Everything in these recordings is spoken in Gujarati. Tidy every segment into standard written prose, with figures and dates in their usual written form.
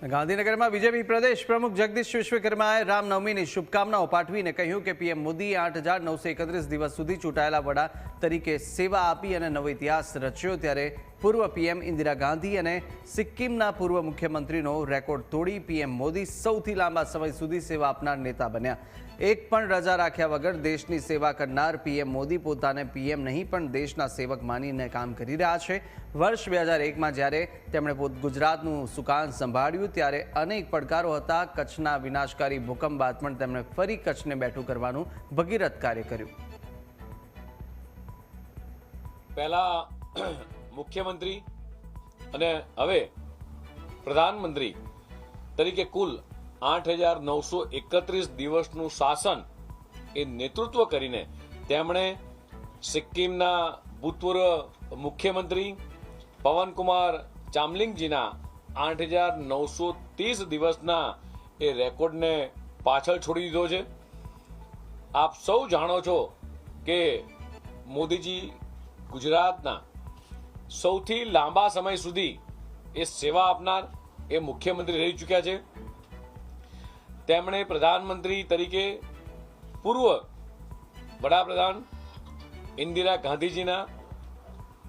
ગાંધીનગરમાં બીજેપી પ્રદેશ પ્રમુખ જગદીશ વિશ્વકર્માએ રામનવમીની શુભકામનાઓ પાઠવીને કહ્યું કે પીએમ મોદી 8,931 દિવસ સુધી ચૂંટાયેલા વડા તરીકે સેવા આપી અને નવો ઇતિહાસ રચ્યો, ત્યારે પૂર્વ પીએમ ઇન્દિરા ગાંધી અને સિક્કિમના પૂર્વ મુખ્યમંત્રીનો રેકોર્ડ તોડી પીએમ મોદી સૌથી લાંબા સમય સુધી સેવા આપનાર નેતા બન્યા। એક પણ રજા રાખ્યા વગર દેશની સેવા કરનાર પીએમ મોદી પોતાને પીએમ નહીં પણ દેશના સેવક માનીને કામ કરી રહ્યા છે। વર્ષ 2001માં જ્યારે તેમણે ગુજરાતનું સુકાન સંભાળ્યું ત્યારે અનેક પડકારો હતા। કચ્છના વિનાશકારી ભૂકંપ બાદ પણ તેમણે ફરી કચ્છને બેઠું કરવાનું ભગીરથ કાર્ય કર્યું। પહેલા મુખ્યમંત્રી અને હવે પ્રધાનમંત્રી તરીકે કુલ 8,931 દિવસનું શાસન એ નેતૃત્વ કરીને તેમણે સિક્કિમના ભૂતપૂર્વ મુખ્યમંત્રી પવનકુમાર ચામલિંગજીના 8,930 દિવસના એ રેકોર્ડને પાછળ છોડી દીધો છે। આપ સૌ જાણો છો કે મોદીજી ગુજરાતના સૌથી લાંબા સમય સુધી એ સેવા આપનાર એ મુખ્યમંત્રી રહી ચૂક્યા છે। તેમણે પ્રધાનમંત્રી તરીકે પૂર્વ વડાપ્રધાન ઇન્દિરા ગાંધીજીના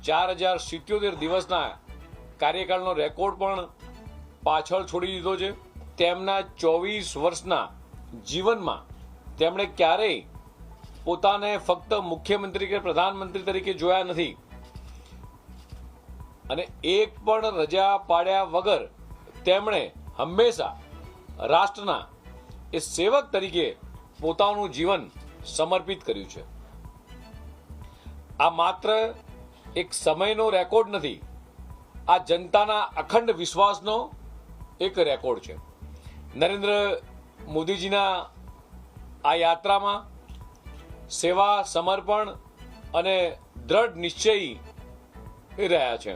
4,077 દિવસના કાર્યકાળનો રેકોર્ડ પણ પાછળ છોડી દીધો છે। તેમના 24 વર્ષના જીવનમાં તેમણે ક્યારેય પોતાને ફક્ત મુખ્યમંત્રી કે પ્રધાનમંત્રી તરીકે જોયા નથી અને એક પણ રજા પાડ્યા વગર તેમણે હંમેશા રાષ્ટ્રના એ સેવક તરીકે પોતાનું જીવન સમર્પિત કર્યું છે। આ માત્ર એક સમયનો રેકોર્ડ નથી, આ જનતાના અખંડ વિશ્વાસનો એક રેકોર્ડ છે। નરેન્દ્ર મોદીજીના આ યાત્રામાં સેવા, સમર્પણ અને દ્રઢ નિશ્ચયી રહ્યા છે।